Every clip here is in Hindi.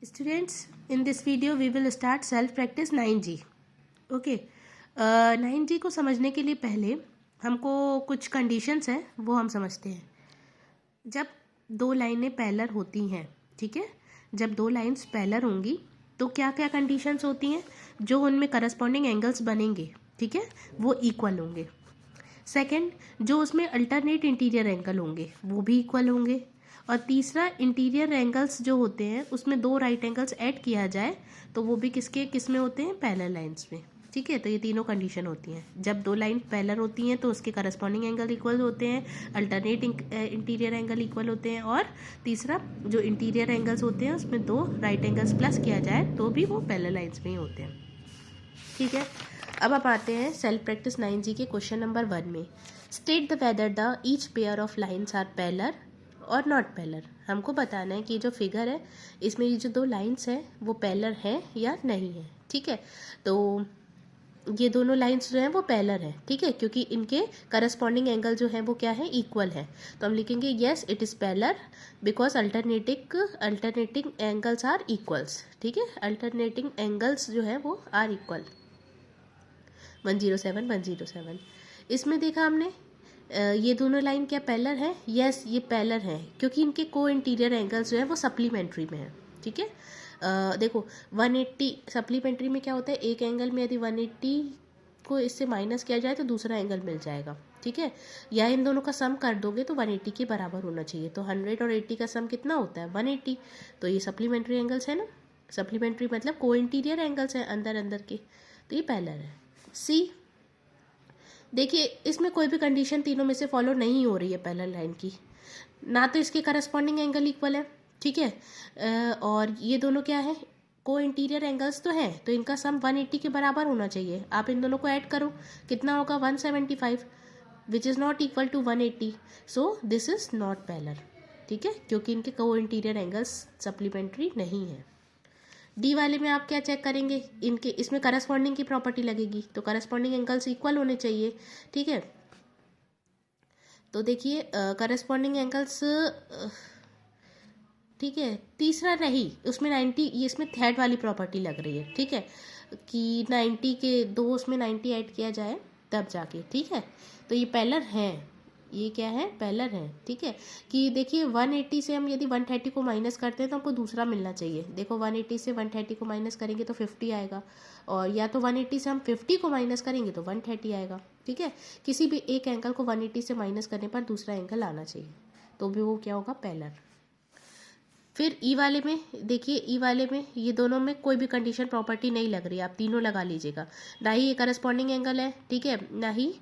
Students, in this video we will start self practice 9G. Okay, 9G को समझने के लिए पहले हमको कुछ कंडीशंस हैं वो हम समझते हैं। जब दो लाइनें पैरेलल होती हैं, ठीक है, जब दो लाइन्स पैरेलल होंगी तो क्या क्या कंडीशंस होती हैं, जो उनमें करस्पॉन्डिंग एंगल्स बनेंगे, ठीक है, वो इक्वल होंगे। सेकंड, जो उसमें अल्टरनेट इंटीरियर एंगल होंगे वो भी इक्वल होंगे। और तीसरा, इंटीरियर एंगल्स जो होते हैं उसमें दो राइट एंगल्स ऐड किया जाए तो वो भी किस में होते हैं, पैरेलल लाइंस में, ठीक है। तो ये तीनों कंडीशन होती हैं। जब दो लाइन पैरेलल होती हैं तो उसके करस्पॉन्डिंग एंगल इक्वल होते हैं, अल्टरनेट इंटीरियर एंगल इक्वल होते हैं, और तीसरा जो इंटीरियर एंगल्स होते हैं उसमें दो राइट एंगल्स प्लस किया जाए तो भी वो पैरेलल लाइंस में ही होते हैं, ठीक है। अब आप आते हैं सेल्फ प्रैक्टिस 9G के क्वेश्चन नंबर 1 में। State the whether the each pair of lines are parallel और नॉट पैरेलल। हमको बताना है कि ये जो फिगर है इसमें ये जो दो लाइन्स हैं वो पैरेलल है या नहीं है, ठीक है। तो ये दोनों लाइन्स जो हैं वो पैरेलल है, ठीक है, क्योंकि इनके करस्पॉन्डिंग एंगल जो है वो क्या है, इक्वल है। तो हम लिखेंगे yes it is parallel because alternating angles are equals, ठीक है। अल्टरनेटिंग एंगल्स जो है वो आर इक्वल। 107 107 इसमें देखा हमने ये दोनों लाइन क्या पैरेलल है, यस ये पैरेलल है क्योंकि इनके को इंटीरियर एंगल्स जो है वो सप्लीमेंट्री में है, ठीक है। देखो 180 सप्लीमेंट्री में क्या होता है, एक एंगल में यदि 180 को इससे माइनस किया जाए तो दूसरा एंगल मिल जाएगा, ठीक है। या इन दोनों का सम कर दोगे तो 180 के बराबर होना चाहिए। तो 100 और 80 का सम कितना होता है, 180। तो ये सप्लीमेंट्री एंगल्स है ना, सप्लीमेंट्री मतलब को इंटीरियर एंगल्स हैं अंदर अंदर के, तो ये पैरेलल है। सी, देखिए इसमें कोई भी कंडीशन तीनों में से फॉलो नहीं हो रही है पैरेलल लाइन की। ना तो इसके करस्पॉन्डिंग एंगल इक्वल है, ठीक है, और ये दोनों क्या है, को इंटीरियर एंगल्स तो है, तो इनका सम 180 के बराबर होना चाहिए। आप इन दोनों को ऐड करो, कितना होगा 175, which is not equal to 180। So this is not parallel, ठीक है, क्योंकि इनके को इंटीरियर एंगल्स सप्लीमेंट्री नहीं है। डी वाले में आप क्या चेक करेंगे, इनके इसमें करस्पॉन्डिंग की प्रॉपर्टी लगेगी, तो करस्पॉन्डिंग एंगल्स इक्वल होने चाहिए, ठीक है। तो देखिए करस्पॉन्डिंग एंगल्स, ठीक है, तीसरा नहीं, उसमें 90, ये इसमें थर्ड वाली प्रॉपर्टी लग रही है, ठीक है, कि 90 के दो उसमें 90 ऐड किया जाए तब जाके, ठीक है। तो ये पैरेलल है, ये क्या है, पैरेलल है, ठीक है। कि देखिए 180 से हम यदि 130 को माइनस करते हैं तो हमको दूसरा मिलना चाहिए। देखो 180 से 130 को माइनस करेंगे तो 50 आएगा, और या तो 180 से हम 50 को माइनस करेंगे तो 130 आएगा, ठीक है। किसी भी एक एंगल को 180 से माइनस करने पर दूसरा एंगल आना चाहिए, तो भी वो क्या होगा, पैरेलल। फिर ई वाले में देखिए, ई वाले में ये दोनों में कोई भी कंडीशन प्रॉपर्टी नहीं लग रही है, आप तीनों लगा लीजिएगा। ना ही ये करस्पॉन्डिंग एंगल है, ठीक है, ना ही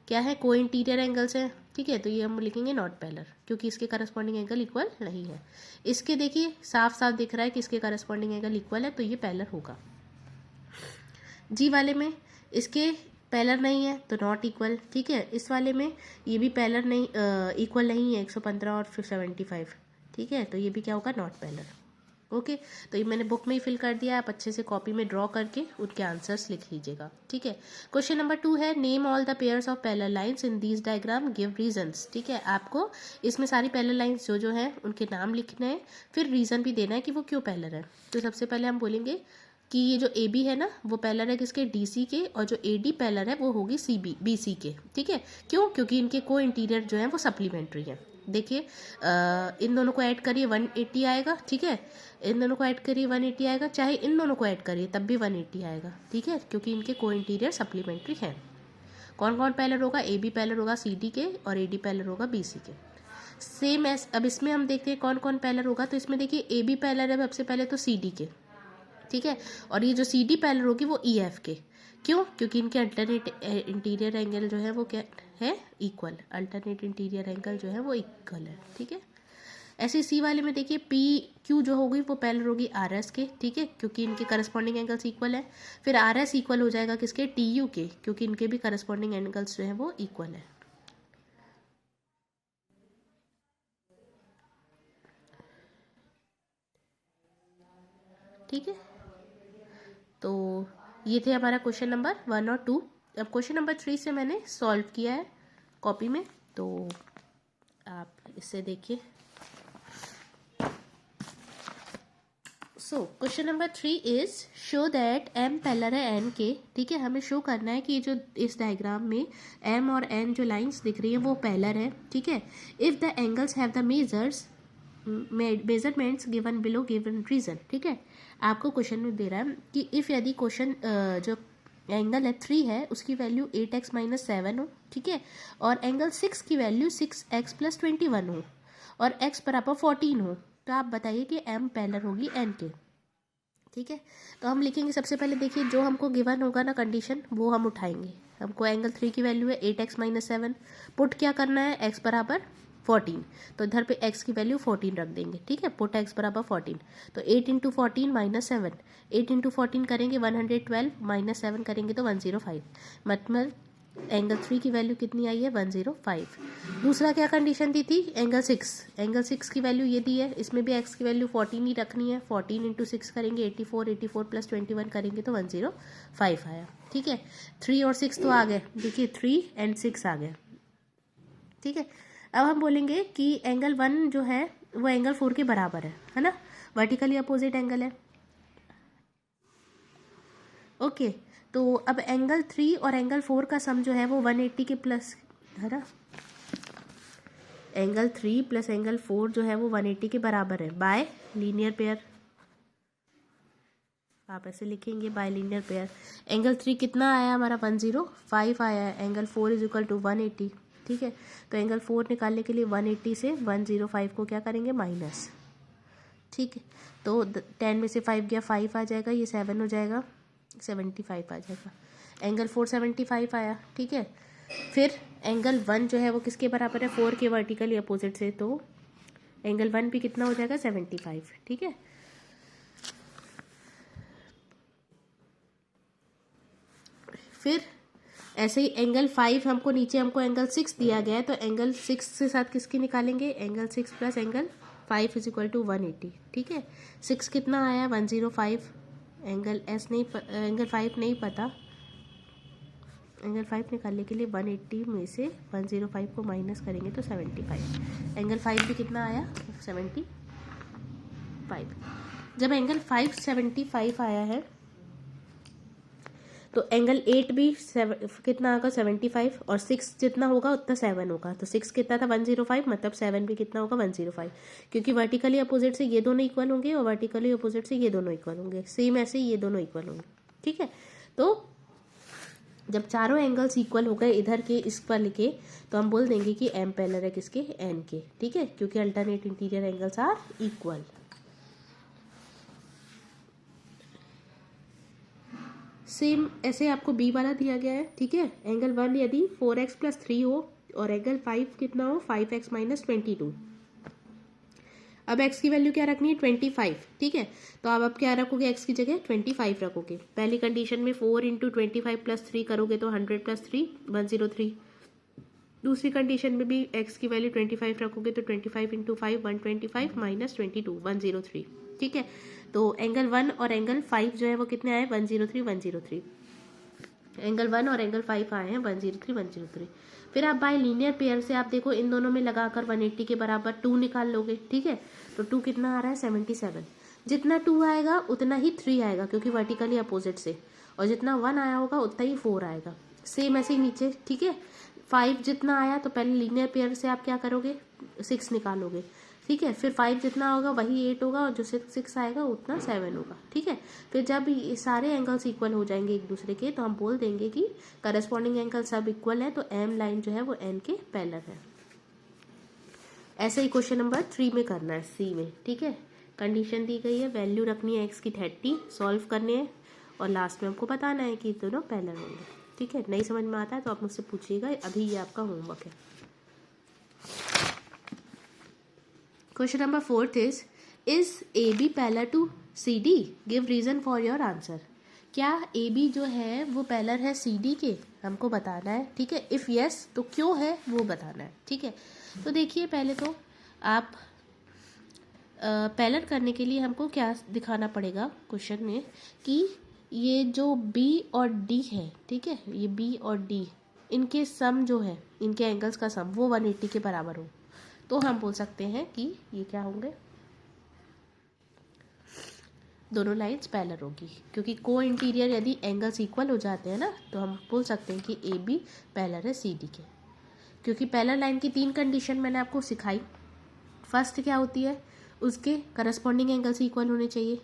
क्या है, को इंटीरियर एंगल्स हैं, ठीक है। तो ये हम लिखेंगे नॉट पैरेलल क्योंकि इसके करस्पॉन्डिंग एंगल इक्वल नहीं है। इसके देखिए साफ साफ दिख रहा है कि इसके करस्पॉन्डिंग एंगल इक्वल है, तो ये पैरेलल होगा। जी वाले में इसके पैरेलल नहीं है तो नॉट इक्वल, ठीक है। इस वाले में ये भी पैरेलल नहीं, इक्वल नहीं है, 115 और 75, ठीक है, तो ये भी क्या होगा, नॉट पैरेलल। ओके, तो ये मैंने बुक में ही फिल कर दिया, आप अच्छे से कॉपी में ड्रॉ करके उनके आंसर्स लिख लीजिएगा, ठीक है। क्वेश्चन नंबर 2 है, name all the pairs of parallel lines in these diagram, give reasons, ठीक है। आपको इसमें सारी पैरेलल लाइंस जो हैं उनके नाम लिखने हैं, फिर रीज़न भी देना है कि वो क्यों पैरेलल है। तो सबसे पहले हम बोलेंगे कि ये जो ए बी है ना वो पैरेलल है किसके, डी सी के, और जो ए डी पैरेलल है वो होगी सी बी बी सी के, ठीक है। क्यों, क्योंकि इनके को इंटीरियर जो है वो सप्लीमेंट्री है। देखिए इन दोनों को ऐड करिए 180 आएगा, ठीक है, इन दोनों को ऐड करिए 180 आएगा, चाहे इन दोनों को ऐड करिए तब भी 180 आएगा, ठीक है, क्योंकि इनके को इंटीरियर सप्लीमेंट्री है। कौन कौन पैरेलल होगा, ए बी पैरेलल होगा सी डी के, और ए डी पैरेलल होगा बी सी के। सेम एस, अब इसमें हम देखते हैं कौन कौन पैरेलल होगा। तो इसमें देखिए ए बी पैरेलल है सबसे पहले तो सी डी के, ठीक है, और ये जो सी डी पैरेलल होगी वो ई एफ के। क्यों, क्योंकि इनके अल्टरनेट इंटीरियर एंगल जो है वो क्या है, इक्वल, अल्टरनेट इंटीरियर एंगल जो है वो इक्वल है, ठीक है। ऐसे सी वाले में देखिए पी क्यू जो होगी वो पैरेलल होगी आर एस के, ठीक है, क्योंकि इनके करस्पॉन्डिंग एंगल्स इक्वल है। फिर आर एस इक्वल हो जाएगा किसके, टी यू के, क्योंकि इनके भी करस्पॉन्डिंग एंगल्स जो है वो इक्वल है। ठीक है, तो ये थे हमारा क्वेश्चन नंबर 1 और 2। अब क्वेश्चन नंबर 3 से मैंने सॉल्व किया है कॉपी में, तो आप इससे देखिए so question number 3 is show that M parallel है एन के। ठीक है, हमें शो करना है कि जो इस डायग्राम में एम और एन जो लाइंस दिख रही है वो पैरेलल है। ठीक है, if the angles have the measurements given below given reason. ठीक है, आपको क्वेश्चन में दे रहा है कि इफ यदि क्वेश्चन जो एंगल है 3 है उसकी वैल्यू 8x-7 हो। ठीक है, और एंगल 6 की वैल्यू 6x+21 हो और x बराबर 14 हो, तो आप बताइए कि m पैरेलल होगी n के। ठीक है, तो हम लिखेंगे सबसे पहले, देखिए जो हमको गिवन होगा ना कंडीशन वो हम उठाएंगे। हमको एंगल 3 की वैल्यू है 8x-7, पुट क्या करना है, x बराबर 14, तो इधर पे x की वैल्यू 14 रख देंगे। ठीक है, पुट x बराबर 14, तो 8 इंटू 14 -7, 8 इंटू 14 करेंगे 112, -7 करेंगे तो 105, मतलब एंगल 3 की वैल्यू कितनी आई है, 105। दूसरा क्या कंडीशन दी थी, एंगल 6 की वैल्यू ये दी है, इसमें भी x की वैल्यू 14 ही रखनी है। 14 इंटू 6 करेंगे 84, 84 + 21 करेंगे तो 105 आया। ठीक है, 3 और 6 तो आ गए, देखिए 3 और 6 आ गए। ठीक है, अब हम बोलेंगे कि एंगल 1 जो है वो एंगल 4 के बराबर है ना, वर्टिकली अपोजिट एंगल है। ओके, तो अब एंगल 3 और एंगल 4 का सम जो है वो 180 के प्लस है ना, एंगल 3 प्लस एंगल 4 जो है वो 180 के बराबर है बाय लीनियर पेयर। आप ऐसे लिखेंगे बाय लीनियर पेयर। एंगल 3 कितना आया हमारा, 105 आया है, एंगल 4 इज इक्वल टू 180। ठीक है, तो एंगल 4 निकालने के लिए 180 से 105 को क्या करेंगे, माइनस। ठीक है, तो 10 में से 5 गया, 5 आ जाएगा, ये 7 हो जाएगा, 75 आ जाएगा। एंगल 4 75 आया। ठीक है, फिर एंगल 1 जो है वो किसके बराबर है, 4 के वर्टिकली अपोजिट से, तो एंगल 1 भी कितना हो जाएगा, 75। ठीक है, फिर ऐसे ही एंगल 5 हमको नीचे हमको एंगल 6 दिया गया है, तो एंगल 6 के साथ किसकी निकालेंगे, angle 6 plus angle 5 is equal to 180। ठीक है, 6 कितना आया, 105, एंगल एस नहीं एंगल 5 नहीं पता, एंगल 5 निकालने के लिए 180 में से 105 को माइनस करेंगे तो 75। एंगल 5 भी कितना आया, 75। जब एंगल 5 75 आया है तो एंगल 8 भी कितना होगा, 75, और 6 जितना होगा उतना 7 होगा, तो 6 कितना था, 105, मतलब 7 भी कितना होगा, 105, क्योंकि वर्टिकली अपोजिट से ये दोनों इक्वल होंगे और वर्टिकली अपोजिट से ये दोनों इक्वल होंगे, सेम ऐसे ही ये दोनों इक्वल होंगे। ठीक है, तो जब चारों एंगल्स इक्वल हो गए इधर के इस वाले के, तो हम बोल देंगे कि एम पैरेलल है किसके, एन के। ठीक है, क्योंकि alternate interior angles are equal. Same ऐसे आपको बी वाला दिया गया है। ठीक है, एंगल 1 यदि 4x+3 हो और एंगल 5 कितना हो, 5x-22। अब x की वैल्यू क्या रखनी है, 25। ठीक है, तो अब क्या रखोगे, x की जगह 25 रखोगे। पहली कंडीशन में 4 इंटू 25 + 3 करोगे तो 100 + 3 103। दूसरी कंडीशन में भी x की वैल्यू 25 रखोगे तो 25 इंटू 5 125 माइनस 22 103। ठीक है, तो एंगल 1 और एंगल 5 जो है वो कितने आए, 103 103। एंगल 1 और एंगल 5 आए हैं 103 103। फिर आप बाय लीनियर पेयर से आप देखो इन दोनों में लगाकर 180 के बराबर 2 निकाल लोगे। ठीक है, तो 2 कितना आ रहा है, 77। जितना 2 आएगा उतना ही 3 आएगा क्योंकि वर्टिकली अपोजिट से, और जितना 1 आया होगा उतना ही 4 आएगा। सेम ऐसे ही नीचे। ठीक है, 5 जितना आया तो पहले लीनियर पेयर से आप क्या करोगे, 6 निकालोगे। ठीक है, फिर 5 जितना होगा वही 8 होगा और जो 6 आएगा उतना 7 होगा। ठीक है, फिर जब ये सारे एंगल्स इक्वल हो जाएंगे एक दूसरे के, तो हम बोल देंगे कि करस्पॉन्डिंग एंगल सब इक्वल है, तो एम लाइन जो है वो एन के पैरेलल है। ऐसे ही क्वेश्चन नंबर 3 में करना है, सी में। ठीक है, कंडीशन दी गई है, वैल्यू रखनी है एक्स की 30, सॉल्व करने हैं और लास्ट में हमको बताना है कि दोनों पैरेलल होंगे। ठीक है, नहीं समझ में आता है तो आप मुझसे पूछिएगा, अभी ये आपका होमवर्क है। Question number 4 is A B parallel to C D, give reason for your answer. क्या ए बी जो है वो पैरेलल है सी डी के, हमको बताना है। ठीक है, इफ़ यस तो क्यों है वो बताना है। ठीक है, तो देखिए पहले तो आप पैरेलल करने के लिए हमको क्या दिखाना पड़ेगा क्वेश्चन में, कि ये जो बी और डी है, ठीक है, ये बी और डी इनके सम जो है, इनके एंगल्स का सम वो 180 के बराबर हो, तो हम बोल सकते हैं कि ये क्या होंगे, दोनों लाइन्स पैरेलल होगी, क्योंकि को इंटीरियर यदि एंगल्स इक्वल हो जाते हैं ना तो हम बोल सकते हैं कि ए बी पैरेलल है सी डी के। क्योंकि पैरेलल लाइन की 3 कंडीशन मैंने आपको सिखाई। फर्स्ट क्या होती है, उसके करस्पॉन्डिंग एंगल्स इक्वल होने चाहिए,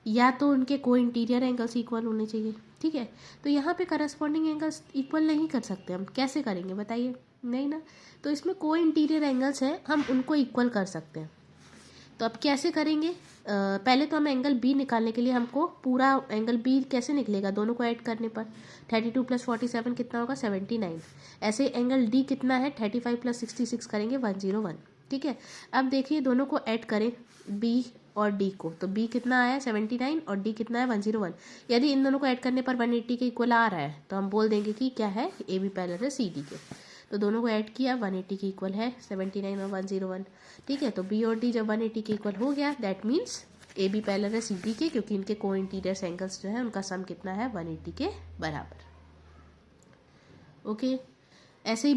या तो उनके को इंटीरियर एंगल्स इक्वल होने चाहिए। ठीक है, तो यहाँ पे करस्पॉन्डिंग एंगल्स इक्वल नहीं कर सकते हम, कैसे करेंगे बताइए, नहीं ना। तो इसमें को इंटीरियर एंगल्स हैं, हम उनको इक्वल कर सकते हैं। तो अब कैसे करेंगे, पहले तो हम एंगल बी निकालने के लिए हमको पूरा एंगल बी कैसे निकलेगा, दोनों को ऐड करने पर 32 + 47 कितना होगा 79। ऐसे एंगल डी कितना है 35 + 66 करेंगे 101। ठीक है, अब देखिए दोनों को ऐड करें बी और डी को, तो बी कितना आया 79 और डी कितना है 101। यदि इन दोनों को ऐड करने पर 180 के इक्वल आ रहा है तो हम बोल देंगे कि क्या है ए बी पैरेलल है सी डी के। तो दोनों को ऐड किया 180 के इक्वल है 79 और 101। ठीक है, तो बी और डी जब 180 के इक्वल हो गया that means A B parallel है सी डी के, क्योंकि इनके को इंटीरियर एंगल्स जो है उनका सम कितना है 180 के बराबर। ओके, ऐसे ही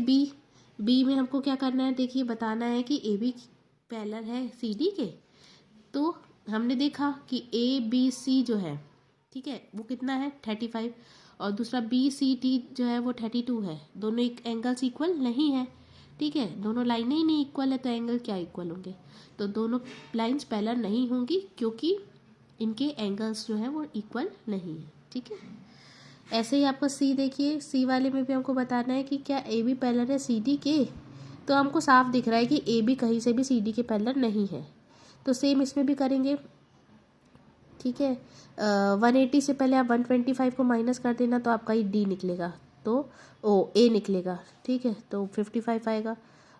बी में हमको क्या करना है, देखिए बताना है कि ए बी पैरेलल है सी डी के। तो हमने देखा कि ए बी सी जो है, ठीक है, वो कितना है 35 और दूसरा बी सी टी जो है वो 32 है। दोनों एक एंगल्स इक्वल नहीं है। ठीक है, दोनों लाइनें ही नहीं इक्वल है तो एंगल क्या इक्वल होंगे, तो दोनों लाइंस पैरेलल नहीं होंगी क्योंकि इनके एंगल्स जो है वो इक्वल नहीं है। ठीक है, ऐसे ही आपको सी देखिए, सी वाले में भी हमको बताना है कि क्या ए बी पैरेलल है सी डी के। तो हमको साफ दिख रहा है कि ए बी कहीं से भी सी डी के पैरेलल नहीं है, तो सेम इसमें भी करेंगे। ठीक है, 180 से पहले आप 125 को माइनस कर देना तो आपका ये डी निकलेगा, तो ए निकलेगा। ठीक है, तो 55 आएगा।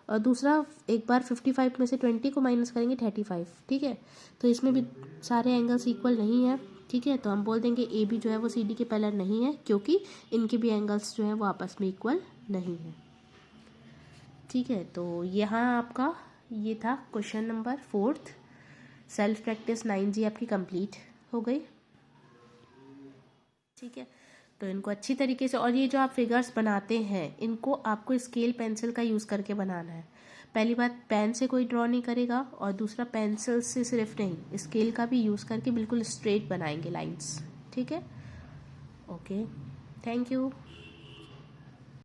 और दूसरा एक बार 55 में से 20 को माइनस करेंगे 35। ठीक है, तो इसमें भी सारे एंगल्स इक्वल नहीं है। ठीक है, तो हम बोल देंगे ए बी जो है वो सी डी के पैरेलल नहीं है क्योंकि इनके भी एंगल्स जो है वो आपस में इक्वल नहीं है। ठीक है, तो यहाँ आपका ये था question number 4। Self practice 9G आपकी कंप्लीट हो गई। ठीक है, तो इनको अच्छी तरीके से, और ये जो आप फिगर्स बनाते हैं इनको आपको स्केल पेंसिल का यूज़ करके बनाना है। पहली बात, पेन से कोई ड्रॉ नहीं करेगा, और दूसरा पेंसिल से सिर्फ नहीं स्केल का भी यूज़ करके बिल्कुल स्ट्रेट बनाएंगे लाइंस। ठीक है, ओके, थैंक यू।